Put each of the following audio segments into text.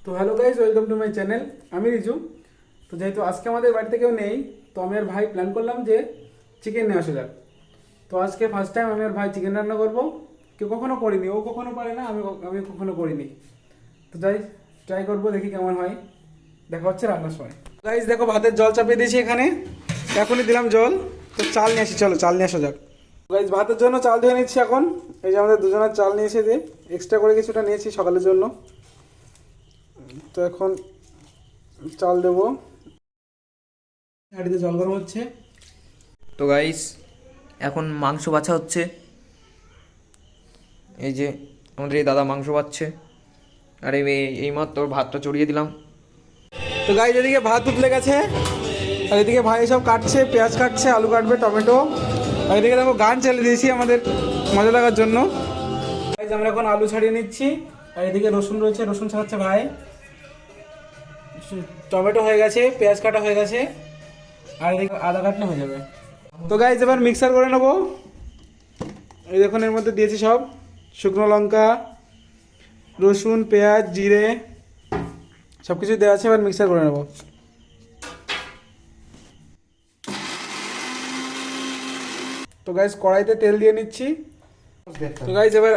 তো hello guys, welcome to my channel. আমি রিজু। তো যেহেতু আজকে আমাদের বাড়িতে কেউ নেই, তো আমি আর ভাই প্ল্যান করলাম যে চিকেন নিয়ে আসা যাক। তো আজকে ফার্স্ট টাইম আমি আর ভাই চিকেন রান্না করবো। কেউ কখনো করিনি, ও কখনো পারে না, আমি কখনো করিনি। তো যাই ট্রাই করবো, দেখি কেমন হয়। দেখা হচ্ছে রান্নার সময়। গাইজ দেখো, ভাতের জল চাপিয়ে দিয়েছি এখানে, এখনই দিলাম জল। তো চাল নিয়ে আসি, চলো চাল নিয়ে আসা যাক। গাইজ ভাতের জন্য চাল ধুয়ে নিচ্ছি এখন। এই যে আমাদের দুজনের চাল নিয়েছে, যে এক্সট্রা করে কিছুটা নিয়েছি সকালের জন্য। তো এখন চাল দেবো, হাঁড়িতে জল গরম হচ্ছে। তো গাইস এখন মাংস বাছা হচ্ছে। এই যে আমাদের এই দাদা মাংস বাচ্ছে, আর এইমাত্র ভাতটা চড়িয়ে দিলাম। তো গাইজ এদিকে ভাত উতলে গেছে, আর এদিকে ভাই সব কাটছে, পেঁয়াজ কাটছে, আলু কাটবে, টমেটো। আর এদিকে দেখো গান চালিয়ে দিয়েছি আমাদের মজা লাগার জন্য। গাইজ আমরা এখন আলু ছাড়িয়ে নিচ্ছি, আর এদিকে রসুন রয়েছে, রসুন ছাড়াচ্ছে ভাই। টমেটো হয়ে গেছে, পেঁয়াজ কাটা হয়ে গেছে, আর এদিকে আদা কাটলে হয়ে যাবে। তো গাইজ এবার মিক্সার করে নেবো। এই দেখুন এর মধ্যে দিয়েছি সব শুকনো লঙ্কা, রসুন, পেঁয়াজ, জিরে সব কিছু দেওয়া আছে। এবার মিক্সার করে নেবো। তো গাইজ কড়াইতে তেল দিয়ে নিচ্ছি। তো গাইজ এবার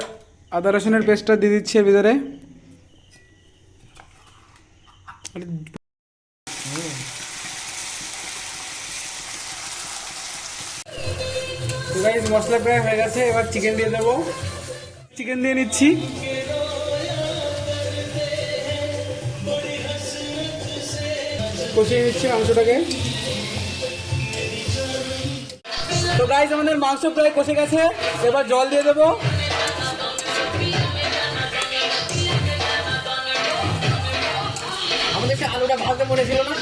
আদা রসুনের পেস্টটা দিয়ে দিচ্ছি এর ভিতরে। তো গাইজ মশলা প্রায় হয়ে গেছে, এবার চিকেন দিয়ে দেবো। চিকেন দিয়ে নিচ্ছি। কষিয়ে নিচ্ছি মাংসটাকে। তো গাইজ আমাদের মাংস প্রায় কষে গেছে, এবার জল দিয়ে দেবো। আমাদের আলুটা ভাজতে মনে ছিল না,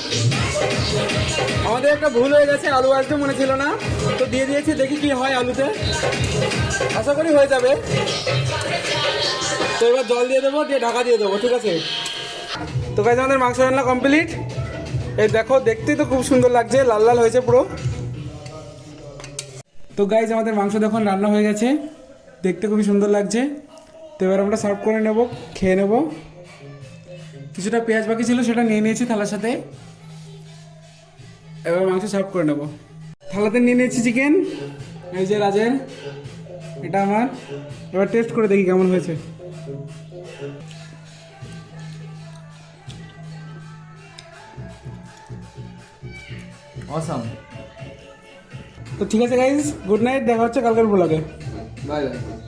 আমাদের একটা ভুল হয়ে গেছে, আলু আসতে মনে ছিল না। তো দিয়ে দিয়েছি, দেখি কি হয় আলুতে, আশা করি হয়ে যাবে। তো এবার জল দিয়ে দেবো, দিয়ে ঢাকা দিয়ে দেবো, ঠিক আছে। তো গাইজ আমাদের মাংস রান্না কমপ্লিট। এই দেখো, দেখতেই তো খুব সুন্দর লাগছে, লাল লাল হয়েছে পুরো। তো গাইজ আমাদের মাংস দেখুন রান্না হয়ে গেছে, দেখতে খুবই সুন্দর লাগছে। তো এবার আমরা সার্ভ করে নেব, খেয়ে নেব। কিছুটা পেঁয়াজ বাকি ছিল, সেটা নিয়ে নিয়েছি থালার সাথে। এবার মাংস সার্ভ করে নেব। থালাতে নিয়ে নিয়েছি চিকেন, এই যে রাজের, এটা আমার। এবার টেস্ট করে দেখি কেমন হয়েছে। অসাম। তো ঠিক আছে গাইজ, গুড নাইট, দেখা হচ্ছে কালকের ব্লগে। Bye bye.